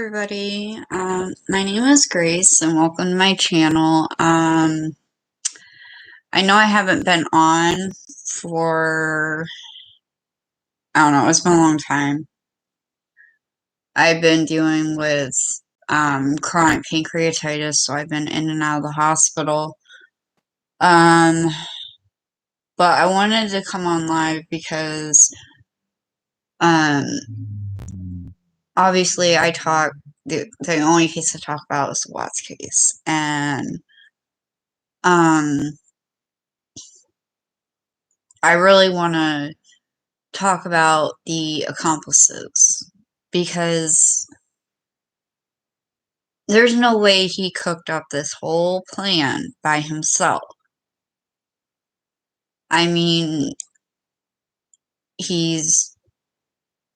everybody. My name is Grace and welcome to my channel. I know I haven't been on for, I don't know, it's been a long time. I've been dealing with chronic pancreatitis, so I've been in and out of the hospital. But I wanted to come on live because obviously the only case I talk about is the Watts case. And I really want to talk about the accomplices because there's no way he cooked up this whole plan by himself. I mean, he's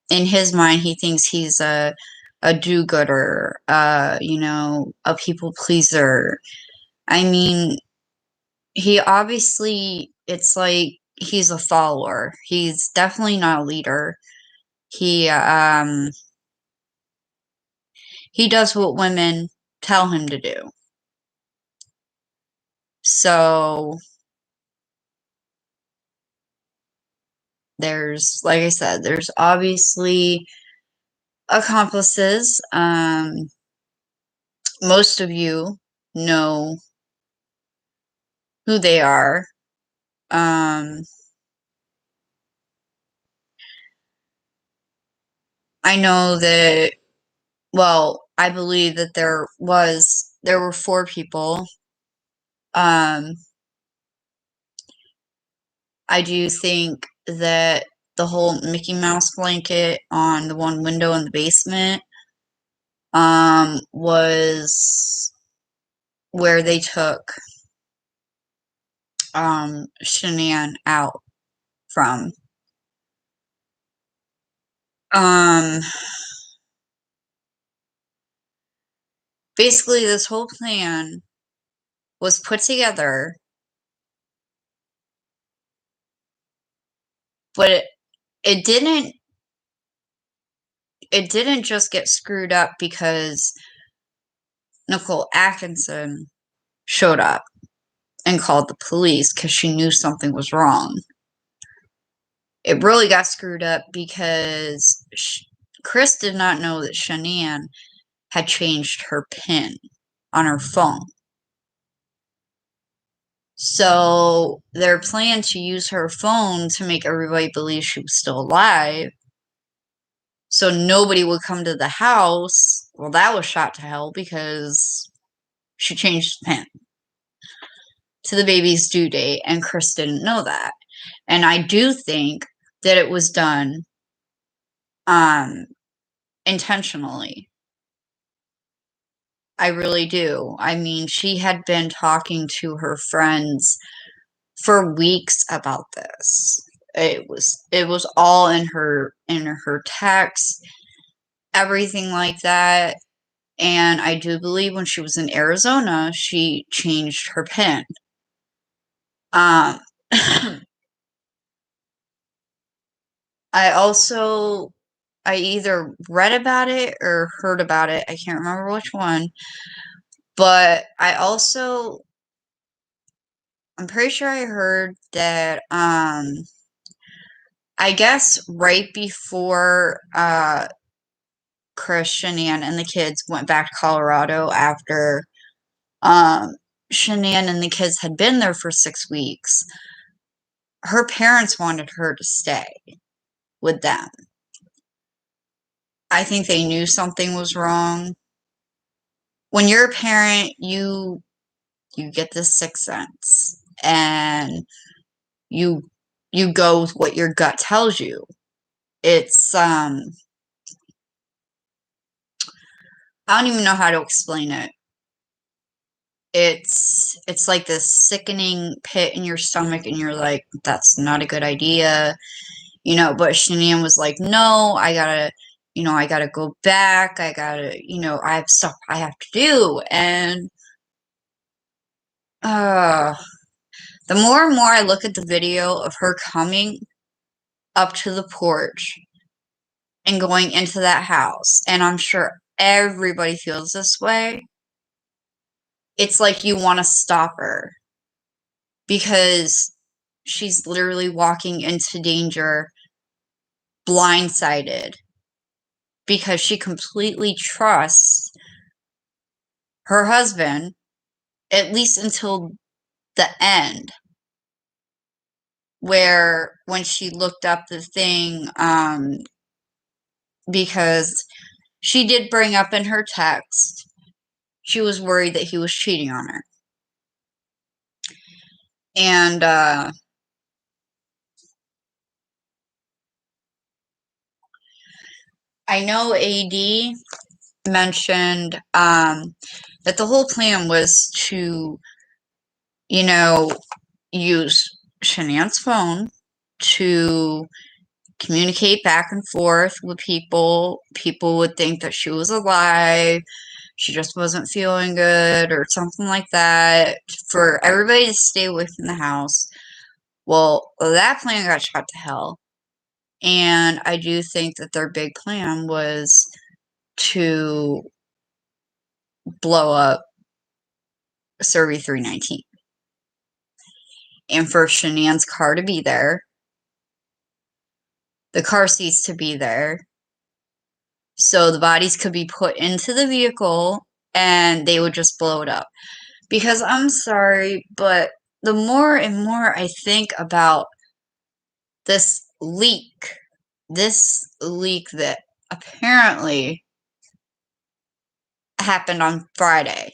in his mind, he thinks he's a do-gooder, a people pleaser. I mean, he obviously, it's like he's a follower. He's definitely not a leader. He does what women tell him to do. So there's, like I said, there's obviously accomplices. Most of you know who they are. I know that, well, I believe that there were 4 people. I do think that the whole Mickey Mouse blanket on the one window in the basement was where they took Shanann out from. Basically this whole plan was put together, but it didn't just get screwed up because Nicole Atkinson showed up and called the police because she knew something was wrong. It really got screwed up because Chris did not know that Shanann had changed her PIN on her phone. So their plan to use her phone to make everybody believe she was still alive, so nobody would come to the house, well, that was shot to hell because she changed the PIN to the baby's due date, and Chris didn't know that. And I do think that it was done intentionally. I really do. I mean, she had been talking to her friends for weeks about this. It was all in her text, everything like that. And I do believe when she was in Arizona, she changed her PIN. I either read about it or heard about it. I can't remember which one. But I'm pretty sure I heard that, I guess right before, Chris, Shanann, and the kids went back to Colorado after, Shanann and the kids had been there for 6 weeks, her parents wanted her to stay with them. I think they knew something was wrong. When you're a parent, you get this sixth sense, and you go with what your gut tells you. It's I don't even know how to explain it. It's like this sickening pit in your stomach, and you're like, that's not a good idea, but Shanann was like, no, I gotta go back, I have stuff I have to do. And the more and more I look at the video of her coming up to the porch and going into that house, and I'm sure everybody feels this way. It's like you want to stop her because she's literally walking into danger blindsided because she completely trusts her husband, at least until the end, where when she looked up the thing, because she did bring up in her text, she was worried that he was cheating on her. And, I know AD mentioned, that the whole plan was to, use Shanann's phone to communicate back and forth with people. People would think that she was alive, she just wasn't feeling good, or something like that, for everybody to stay away from the house. Well, that plan got shot to hell. And I do think that their big plan was to blow up Survey 319. And for Shanann's car to be there, the car seats to be there, so the bodies could be put into the vehicle and they would just blow it up. Because I'm sorry, but the more and more I think about this leak that apparently happened on Friday.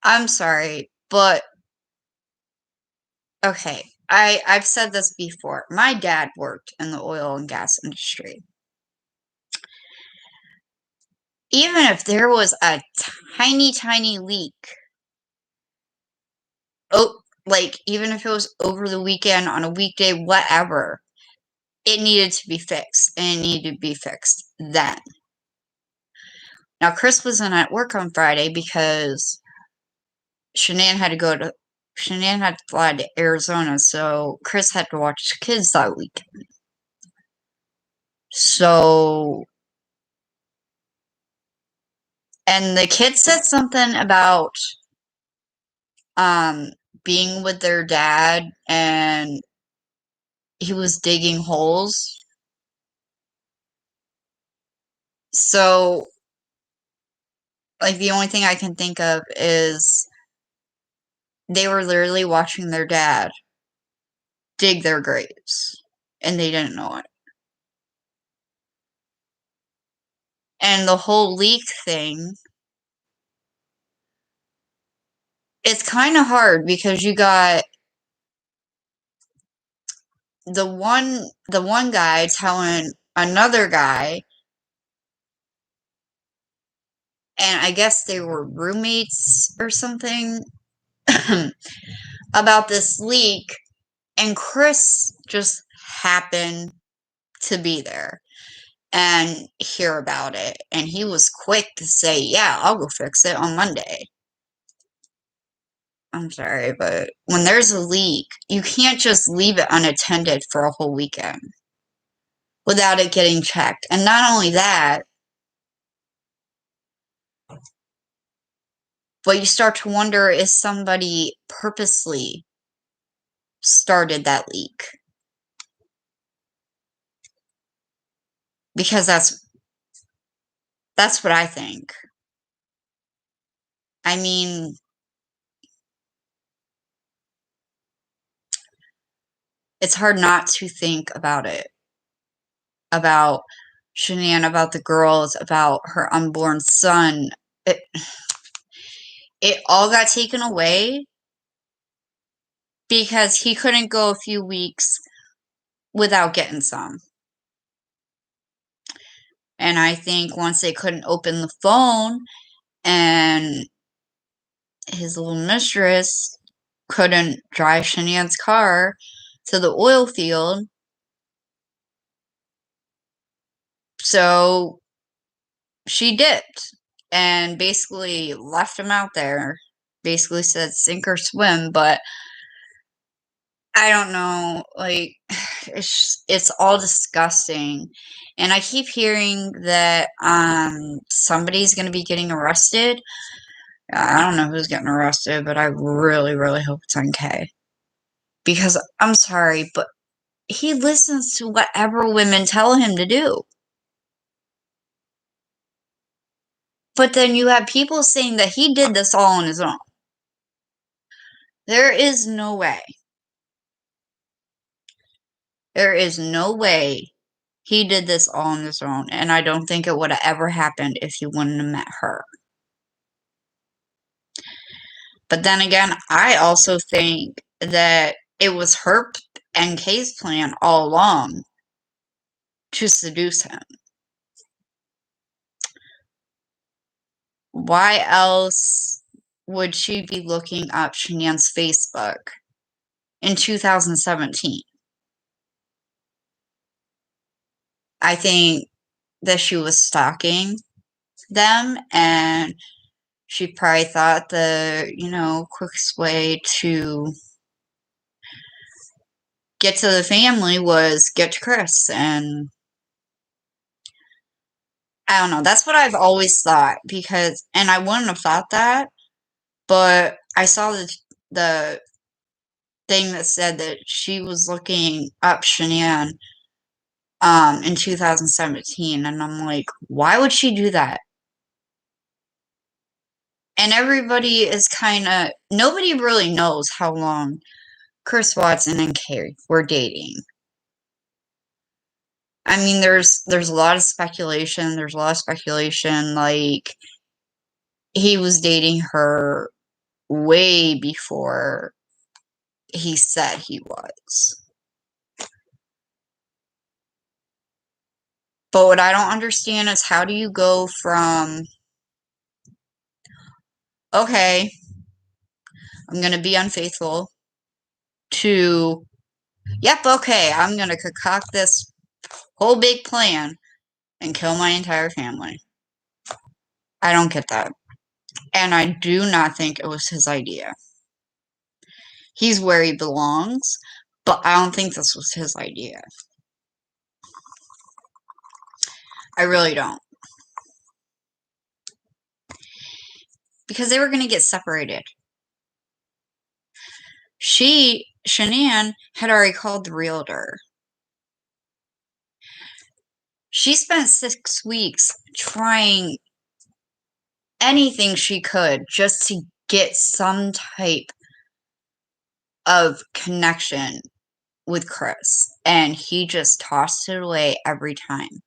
I'm sorry, but okay, I've said this before. My dad worked in the oil and gas industry. Even if there was a tiny, tiny leak, even if it was over the weekend, on a weekday, whatever, it needed to be fixed, and it needed to be fixed then. Now, Chris wasn't at work on Friday because Shanann had to fly to Arizona, so Chris had to watch the kids that weekend. So, and the kids said something about being with their dad, and he was digging holes. So, the only thing I can think of is they were literally watching their dad dig their graves, and they didn't know it. And the whole leak thing, it's kind of hard because you got the one guy telling another guy, and I guess they were roommates or something, about this leak, and Chris just happened to be there and hear about it, and he was quick to say, yeah, I'll go fix it on Monday. I'm sorry, but when there's a leak, you can't just leave it unattended for a whole weekend without it getting checked. And not only that, but you start to wonder if somebody purposely started that leak. Because that's what I think. I mean, it's hard not to think about it. About Shanann, about the girls, about her unborn son. It all got taken away because he couldn't go a few weeks without getting some. And I think once they couldn't open the phone and his little mistress couldn't drive Shanann's car to the oil field, so she dipped and basically left him out there. Basically said sink or swim, but I don't know, like, it's all disgusting, and I keep hearing that, somebody's gonna be getting arrested. I don't know who's getting arrested, but I really, really hope it's NK. Because, I'm sorry, but he listens to whatever women tell him to do. But then you have people saying that he did this all on his own. There is no way. There is no way he did this all on his own, and I don't think it would have ever happened if he wouldn't have met her. But then again, I also think that it was her and Kay's plan all along to seduce him. Why else would she be looking up Shanann's Facebook in 2017? I think that she was stalking them, and she probably thought the, quickest way to get to the family was get to Chris, and I don't know, that's what I've always thought, and I wouldn't have thought that, but I saw the thing that said that she was looking up Shanann, in 2017, and I'm like, why would she do that? And everybody is nobody really knows how long Chris Watson and Carrie were dating. I mean, there's a lot of speculation. There's a lot of speculation, like, he was dating her way before he said he was. But what I don't understand is, how do you go from, okay, I'm gonna be unfaithful, to, yep, okay, I'm gonna concoct this whole big plan and kill my entire family. I don't get that. And I do not think it was his idea. He's where he belongs, but I don't think this was his idea. I really don't. Because they were going to get separated. Shanann, had already called the realtor. She spent 6 weeks trying anything she could just to get some type of connection with Chris, and he just tossed it away every time.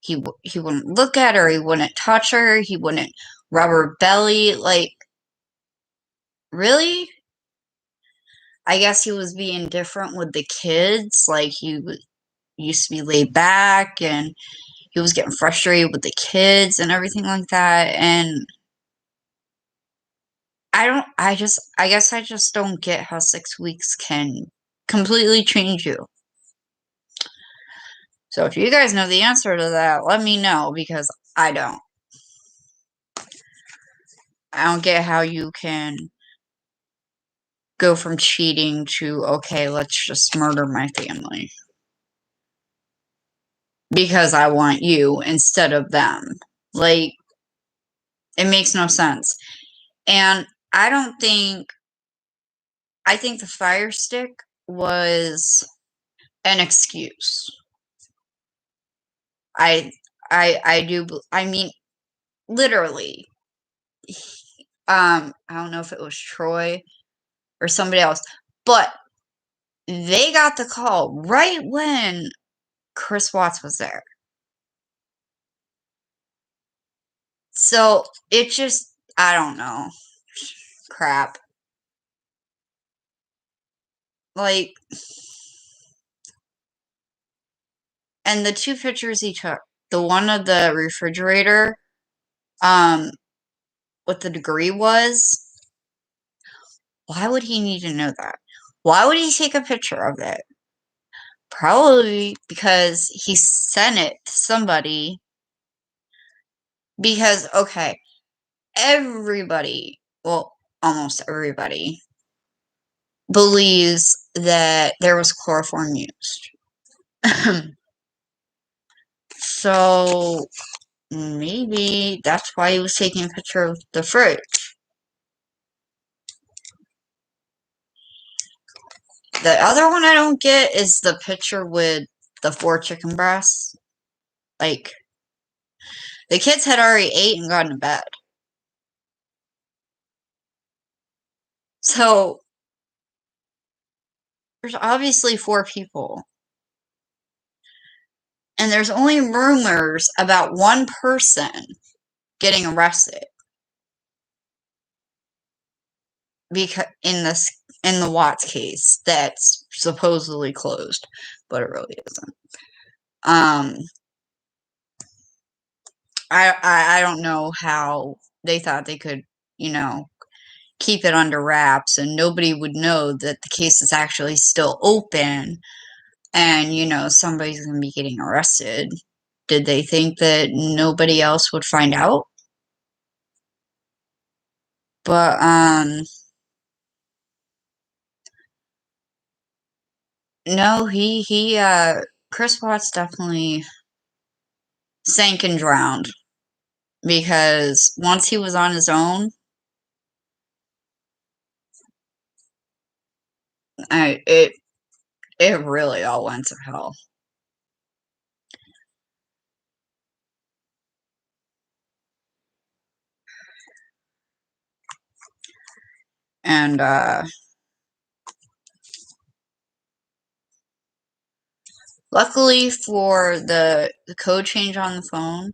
He wouldn't look at her, he wouldn't touch her, he wouldn't rub her belly, like, really? I guess he was being different with the kids, like, he used to be laid back, and he was getting frustrated with the kids and everything like that, and I guess I just don't get how 6 weeks can completely change you. So if you guys know the answer to that, let me know, because I don't. I don't get how you can go from cheating to, okay, let's just murder my family because I want you instead of them. Like, it makes no sense. And I think the fire stick was an excuse. I mean, literally, I don't know if it was Troy or somebody else, but they got the call right when Chris Watts was there. So it just, I don't know, crap. Like, and the 2 pictures he took, the one of the refrigerator, um, what the degree was, why would he need to know that? Why would he take a picture of it? Probably because he sent it to somebody. Because, okay, everybody, well, almost everybody, believes that there was chloroform used. So maybe that's why he was taking a picture of the fridge. The other one I don't get is the picture with the 4 chicken breasts. Like, the kids had already ate and gone to bed. So, there's obviously 4 people. And there's only rumors about one person getting arrested. Because in the Watts case that's supposedly closed, but it really isn't. I don't know how they thought they could, keep it under wraps and nobody would know that the case is actually still open and, somebody's going to be getting arrested. Did they think that nobody else would find out? But, no, Chris Watts definitely sank and drowned because once he was on his own, it really all went to hell. And, luckily for the code change on the phone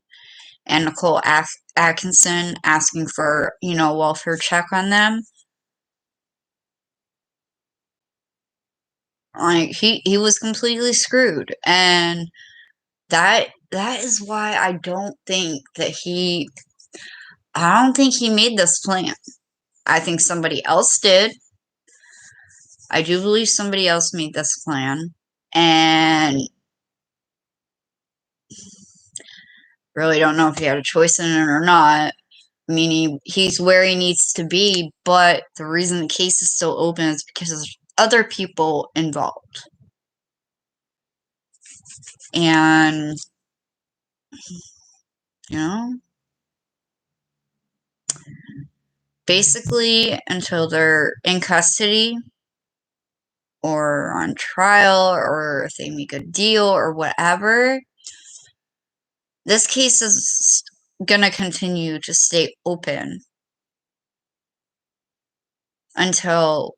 and Nicole Atkinson asking for, a welfare check on them, like, he was completely screwed. And that is why I don't think he made this plan. I think somebody else did. I do believe somebody else made this plan. And really don't know if he had a choice in it or not. I mean, he's where he needs to be, but the reason the case is still open is because there's other people involved. And, basically, until they're in custody or on trial or if they make a deal or whatever, this case is going to continue to stay open until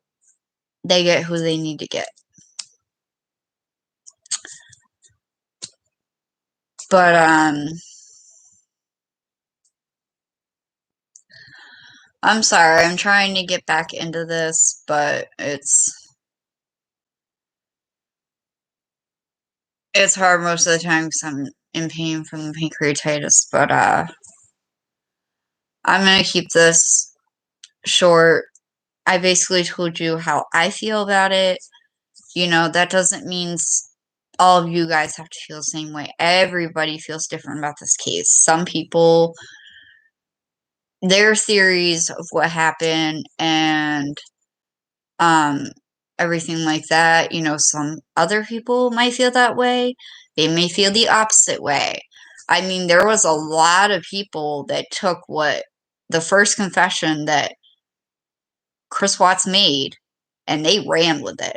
they get who they need to get. But, I'm sorry, I'm trying to get back into this, but it's hard most of the time because I'm in pain from the pancreatitis, but, I'm gonna keep this short. I basically told you how I feel about it. That doesn't mean all of you guys have to feel the same way. Everybody feels different about this case. Some people, their theories of what happened and everything like that, some other people might feel that way. They may feel the opposite way. I mean, there was a lot of people that took the first confession that Chris Watts made and they ran with it.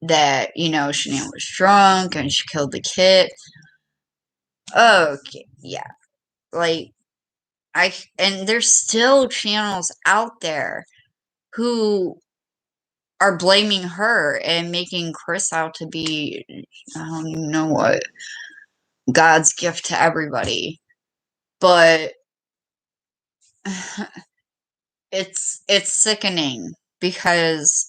That, Shanann was drunk and she killed the kid. Okay, yeah. Like, and there's still channels out there who are blaming her and making Chris out to be, I don't even know what, God's gift to everybody. But it's sickening because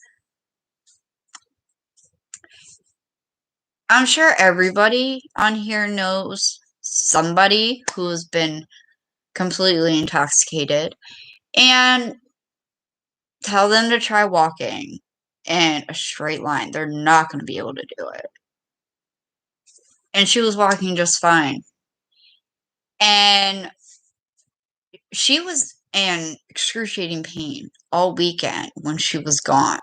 I'm sure everybody on here knows somebody who's been completely intoxicated, and tell them to try walking in a straight line. They're not going to be able to do it. And she was walking just fine. And she was and excruciating pain all weekend when she was gone.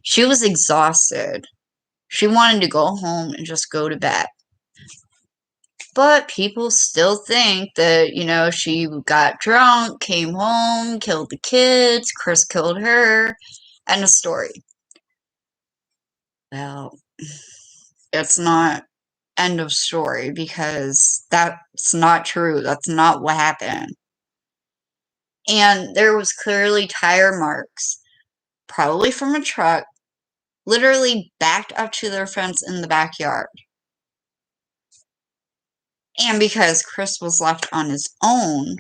She was exhausted. She wanted to go home and just go to bed. But people still think that, she got drunk, came home, killed the kids, Chris killed her, end of story. Well, it's not end of story because that's not true. That's not what happened. And there was clearly tire marks, probably from a truck, literally backed up to their fence in the backyard. And because Chris was left on his own,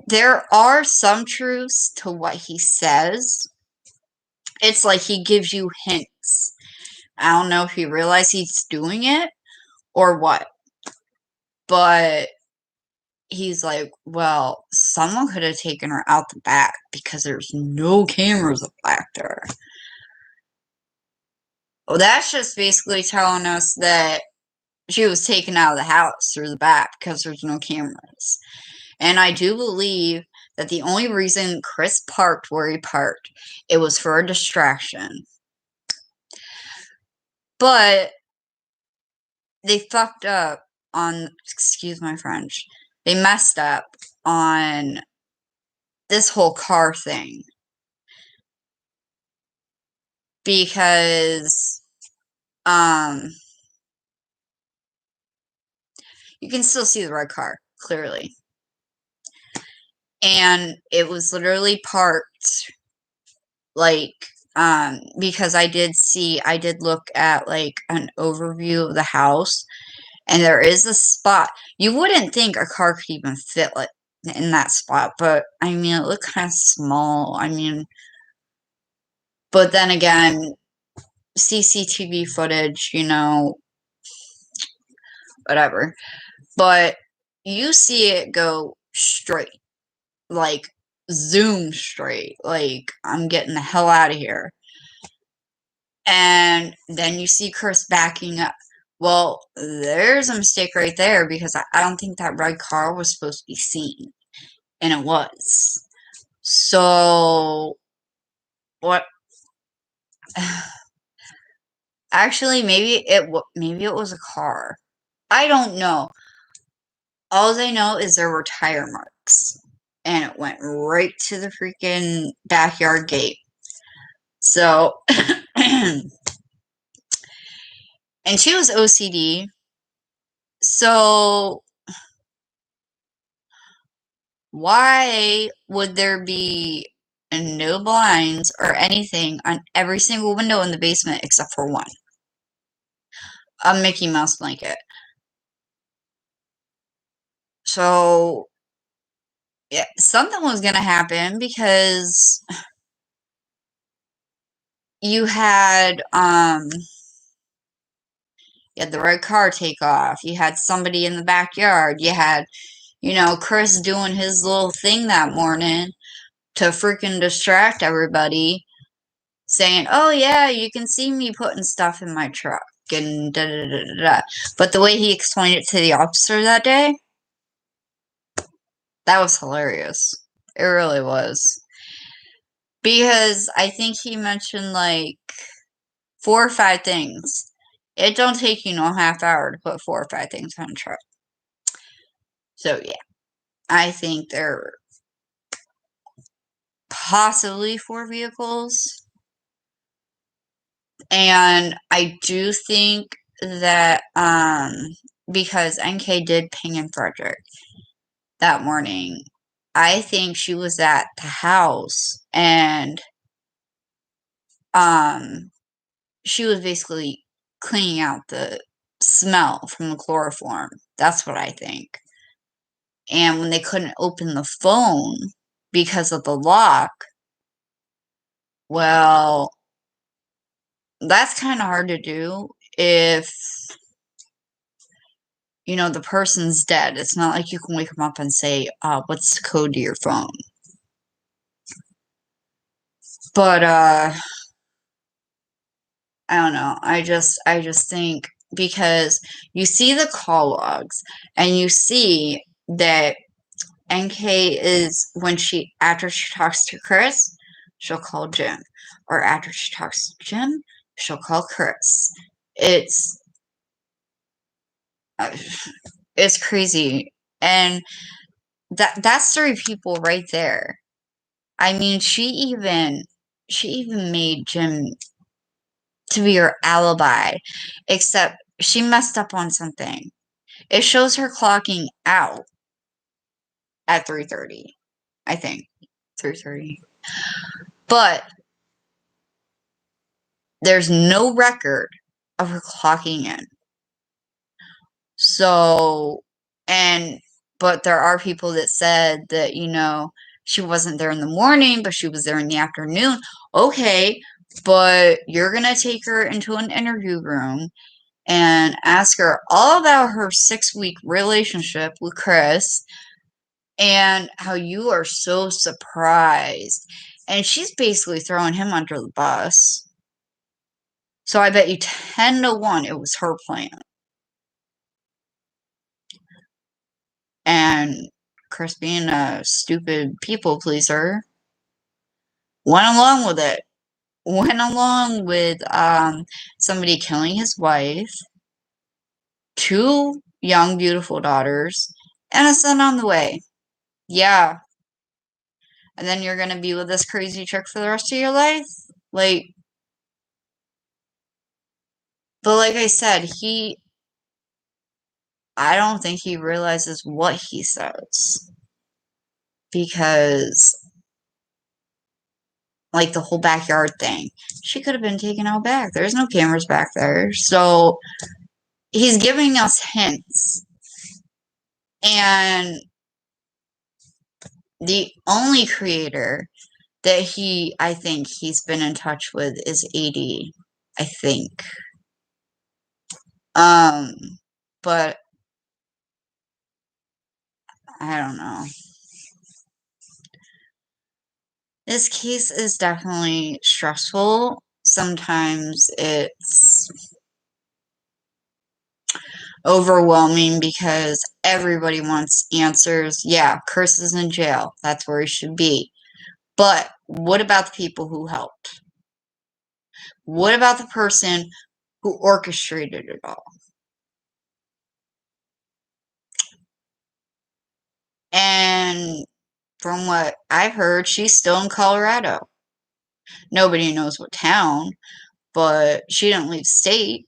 there are some truths to what he says. It's like he gives you hints. I don't know if he realized he's doing it or what, but he's like, well, someone could have taken her out the back because there's no cameras back there. Well, that's just basically telling us that she was taken out of the house through the back because there's no cameras. And I do believe that the only reason Chris parked where he parked, it was for a distraction. But they fucked up on, excuse my French, they messed up on this whole car thing. Because, you can still see the red car, clearly. And it was literally parked, because I did look at, an overview of the house, and there is a spot. You wouldn't think a car could even fit, in that spot, but, I mean, it looked kind of small. I mean, but then again, CCTV footage, whatever. But you see it go straight. Zoom straight. I'm getting the hell out of here. And then you see Chris backing up. Well, there's a mistake right there because I don't think that red car was supposed to be seen. And it was. So, what? Actually, maybe it was a car. I don't know. All I know is there were tire marks. And it went right to the freaking backyard gate. So, and she was OCD. So, why would there be no blinds or anything on every single window in the basement except for one? A Mickey Mouse blanket. So, yeah, something was gonna happen because you had the red car take off. You had somebody in the backyard. You had, Chris doing his little thing that morning to freaking distract everybody, saying, "Oh yeah, you can see me putting stuff in my truck," and da da da da da. But the way he explained it to the officer that day, that was hilarious. It really was. Because I think he mentioned 4 or 5 things. It don't take you no half hour to put 4 or 5 things on a truck. So yeah, I think there are possibly 4 vehicles. And I do think that because NK did ping in Frederick that morning, I think she was at the house and she was basically cleaning out the smell from the chloroform. That's what I think. And when they couldn't open the phone because of the lock, well, that's kind of hard to do if, the person's dead. It's not like you can wake them up and say, what's the code to your phone? But, I don't know. I just think because you see the call logs and you see that NK is when after she talks to Chris, she'll call Jim. Or after she talks to Jim, she'll call Chris. It's uh, it's crazy. And that's 3 people right there. I mean, she even made Jim to be her alibi, except she messed up on something. It shows her clocking out at 3:30, I think. 3:30. But there's no record of her clocking in. So, but there are people that said that, she wasn't there in the morning, but she was there in the afternoon. Okay, but you're going to take her into an interview room and ask her all about her 6-week relationship with Chris and how you are so surprised. And she's basically throwing him under the bus. So I bet you 10-1 it was her plan. And Chris, being a stupid people pleaser, went along with it. Went along with somebody killing his wife, 2 young, beautiful daughters, and a son on the way. Yeah. And then you're gonna be with this crazy chick for the rest of your life? But like I said, I don't think he realizes what he says. Because, like the whole backyard thing, she could have been taken out back. There's no cameras back there. So, he's giving us hints. And the only creator that I think he's been in touch with is AD. I think. But I don't know. This case is definitely stressful. Sometimes it's overwhelming because everybody wants answers. Yeah, Chris is in jail. That's where he should be. But what about the people who helped? What about the person who orchestrated it all? And from what I've heard, she's still in Colorado. Nobody knows what town, but she didn't leave state.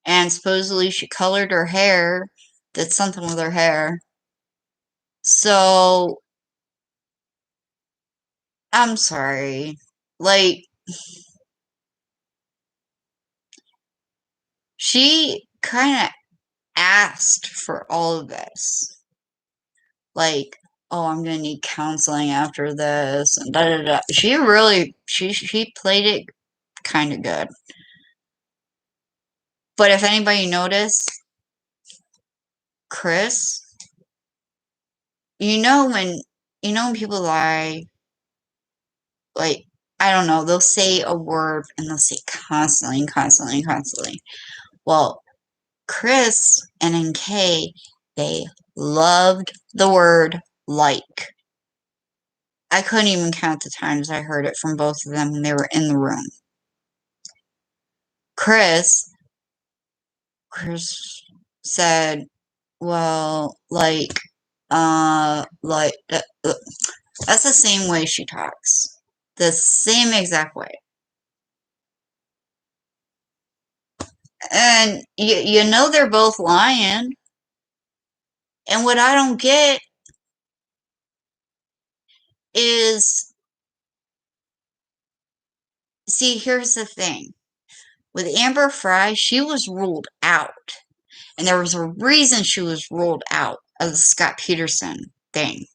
And supposedly she colored her hair, did something with her hair. So, I'm sorry. Like, she kind of asked for all of this. Like, oh, I'm gonna need counseling after this, and da da da. She played it kind of good. But if anybody noticed, Chris, you know when people lie, like, I don't know, they'll say a word and they'll say constantly, constantly, constantly. Well, Chris and NK, they loved the word like. I couldn't even count the times I heard it from both of them when they were in the room. Chris said, well, that's the same way she talks. The same exact way. And you know they're both lying. And what I don't get is, see, here's the thing. With Amber Fry, she was ruled out. And there was a reason she was ruled out of the Scott Peterson thing.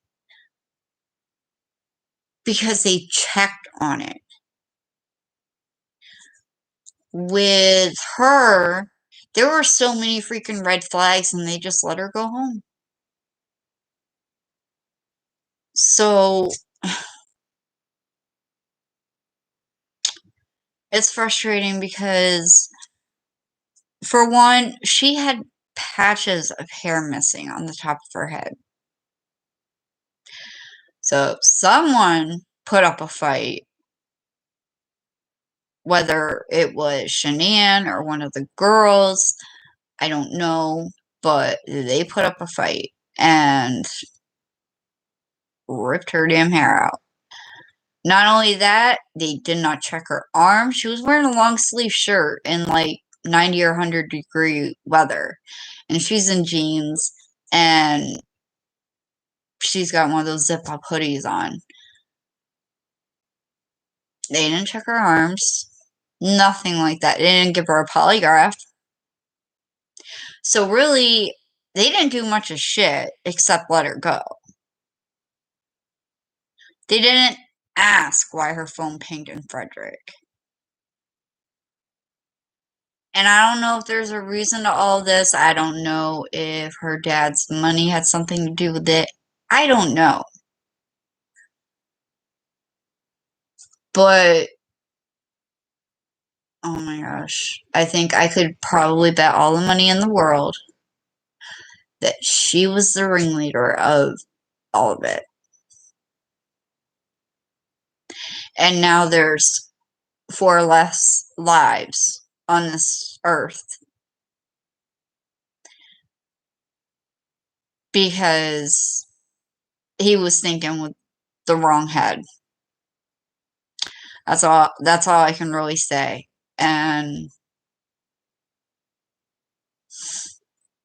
Because they checked on it. With her, there were so many freaking red flags and they just let her go home. So, it's frustrating because, for one, she had patches of hair missing on the top of her head. So someone put up a fight, whether it was Shanann or one of the girls, I don't know, but they put up a fight and ripped her damn hair out. Not only that, they did not check her arm. She was wearing a long sleeve shirt in like 90 or 100-degree weather. And she's in jeans and she's got one of those zip up hoodies on. They didn't check her arms. Nothing like that. They didn't give her a polygraph. So really, they didn't do much of shit except let her go. They didn't ask why her phone pinged in Frederick. And I don't know if there's a reason to all this. I don't know if her dad's money had something to do with it. I don't know. But, oh my gosh. I think I could probably bet all the money in the world that she was the ringleader of all of it. And now there's 4 less lives on this earth because he was thinking with the wrong head. That's all I can really say. And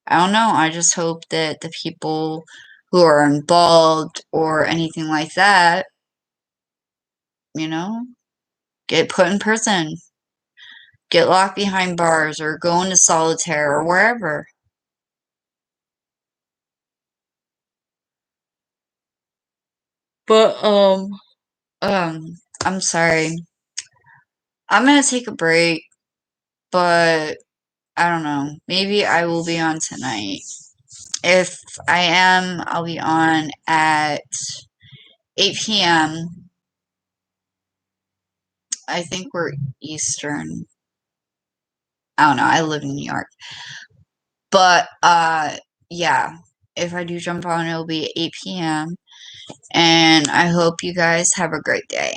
I don't know, I just hope that the people who are involved or anything like that, you know, get put in prison, get locked behind bars, or go into solitaire or wherever. But, I'm sorry. I'm gonna take a break, but I don't know. Maybe I will be on tonight. If I am, I'll be on at 8 p.m. I think we're Eastern. I don't know. I live in New York. But, yeah. If I do jump on, it'll be 8 p.m. And I hope you guys have a great day.